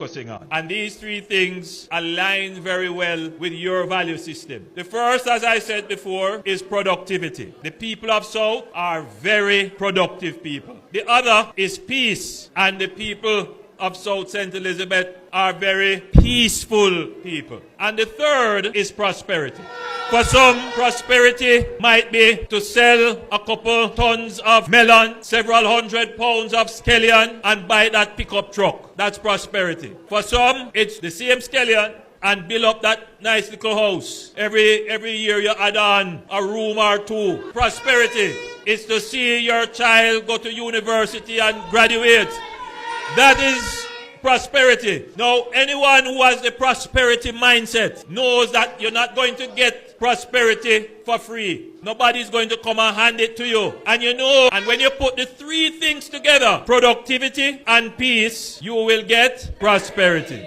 focusing on. And these three things align very well with your value system. The first, as I said before, is productivity. The people of South are very productive people. The other is peace. And the people of South St. Elizabeth are very peaceful people. And the third is prosperity. For some, prosperity might be to sell a couple tons of melon, several hundred pounds of scallion, and buy that pickup truck. That's prosperity. For some, it's the same scallion and build up that nice little house. Every year you add on a room or two. Prosperity is to see your child go to university and graduate. That is prosperity. Now, anyone who has the prosperity mindset knows that you're not going to get prosperity for free. Nobody's going to come and hand it to you. And you know, and when you put the three things together, productivity and peace, you will get prosperity.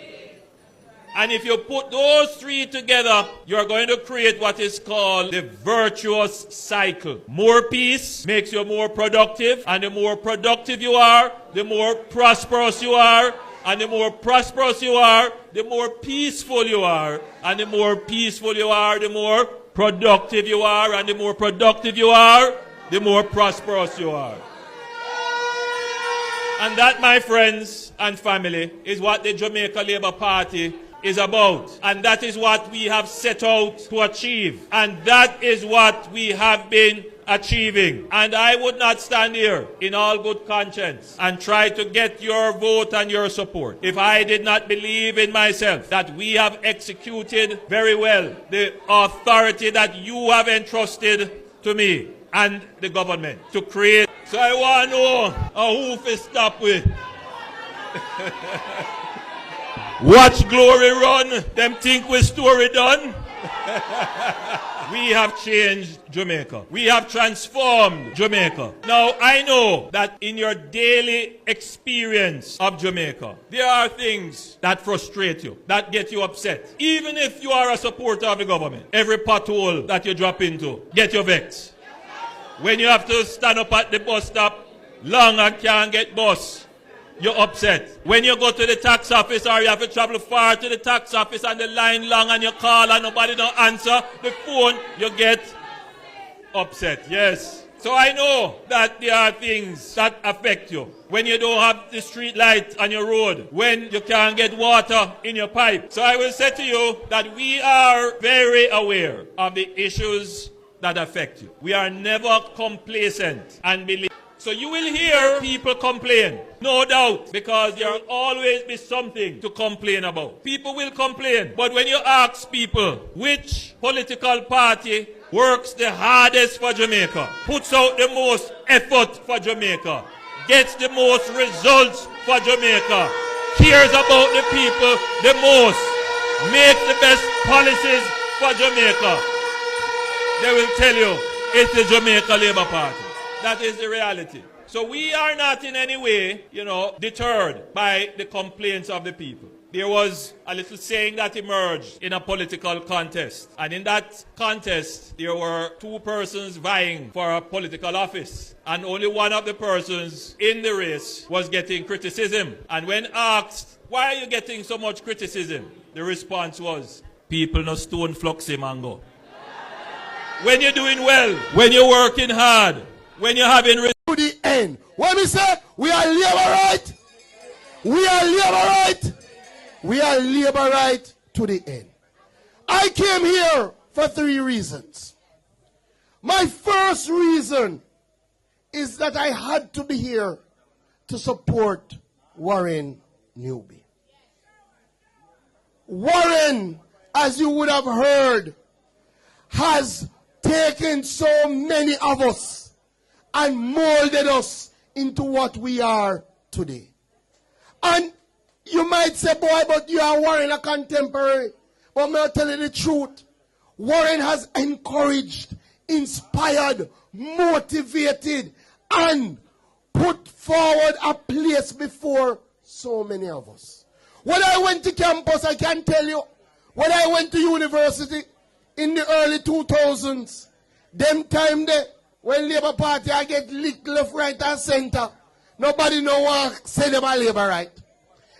And if you put those three together, you're going to create what is called the virtuous cycle. More peace makes you more productive, and the more productive you are, the more prosperous you are. And the more prosperous you are, the more peaceful you are. And the more peaceful you are, the more productive you are. And the more productive you are, the more prosperous you are. And that, my friends and family, is what the Jamaica Labour Party is about. And that is what we have set out to achieve. And that is what we have been achieving. And I would not stand here in all good conscience and try to get your vote and your support if I did not believe in myself that we have executed very well the authority that you have entrusted to me and the government to create. So I want to know who to stop with. Watch glory run. Them think we story done. We have changed Jamaica. We have transformed Jamaica. Now, I know that in your daily experience of Jamaica, there are things that frustrate you, that get you upset. Even if you are a supporter of the government, every pothole that you drop into, get you vexed. When you have to stand up at the bus stop long and can't get bus, you're upset. When you go to the tax office or you have to travel far to the tax office and the line long and you call and nobody don't answer the phone, you get upset. Yes. So I know that there are things that affect you. When you don't have the street light on your road, when you can't get water in your pipe. So I will say to you that we are very aware of the issues that affect you. We are never complacent and believe. So you will hear people complain, no doubt, because there will always be something to complain about. People will complain, but when you ask people which political party works the hardest for Jamaica, puts out the most effort for Jamaica, gets the most results for Jamaica, cares about the people the most, makes the best policies for Jamaica, they will tell you it's the Jamaica Labour Party. That is the reality. So we are not in any way, deterred by the complaints of the people. There was a little saying that emerged in a political contest. And in that contest, there were two persons vying for a political office. And only one of the persons in the race was getting criticism. And when asked, why are you getting so much criticism? The response was, people no stone flux him and go. When you're doing well, when you're working hard, when you're having to the end. What we say? We are labor right. We are labor right. We are labor right to the end. I came here for 3 reasons. My first reason is that I had to be here to support Warren Newby. Warren, as you would have heard, has taken so many of us and molded us into what we are today. And you might say, boy, but you are Warren a contemporary. But I'm telling you the truth. Warren has encouraged, inspired, motivated, and put forward a place before so many of us. When I went to campus, I can tell you, when I went to university in the early 2000s, them time there, when Labour Party I get licked left, right, and center, nobody know what say them a Labour right.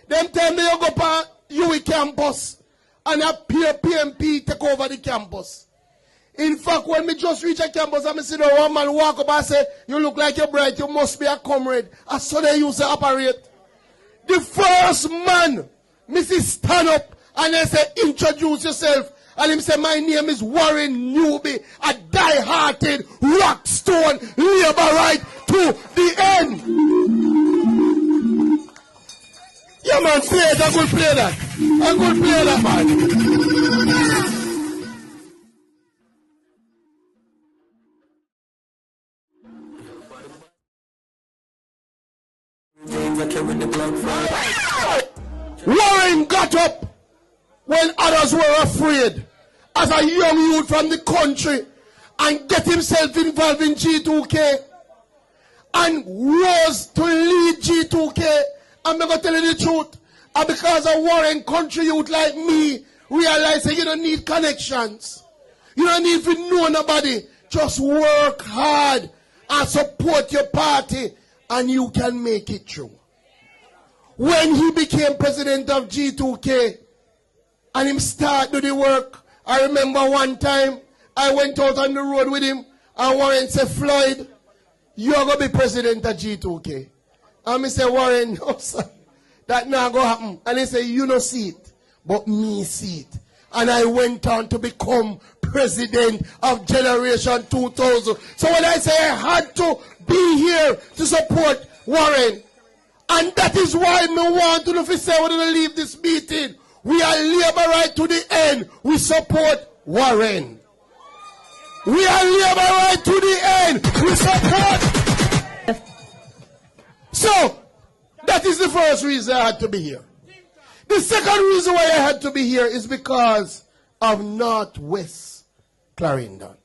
Them tell me you go to UE campus and a peer PMP take over the campus. In fact, when me just reach a campus and me see the one man walk up and say, you look like you're bright, you must be a comrade. I saw they used to operate. The first man, Mrs. Stand up and they say, introduce yourself. And him say, my name is Warren Newby, a die-hearted rock stone laborite to the end. Yeah, man, play it. I could play that. I could play that, man. Warren got up when others were afraid as a young youth from the country and get himself involved in G2K and rose to lead G2K. I'm going to tell you the truth. And because of Warren, country youth like me realize that you don't need connections. You don't need to know nobody. Just work hard and support your party and you can make it through. When he became president of G2K and him start do the work, I remember one time I went out on the road with him and Warren said, Floyd, you're going to be president of G2K. And I said, Warren, no sir, that not going to happen. And he said, you don't see it, but me see it. And I went on to become president of Generation 2000. So when I say I had to be here to support Warren, and that is why me want to say we're going to leave this meeting. We are Labourite to the end. We support Warren. We are Labourite to the end. We support. So, that is the first reason I had to be here. The second reason why I had to be here is because of Northwest Clarendon.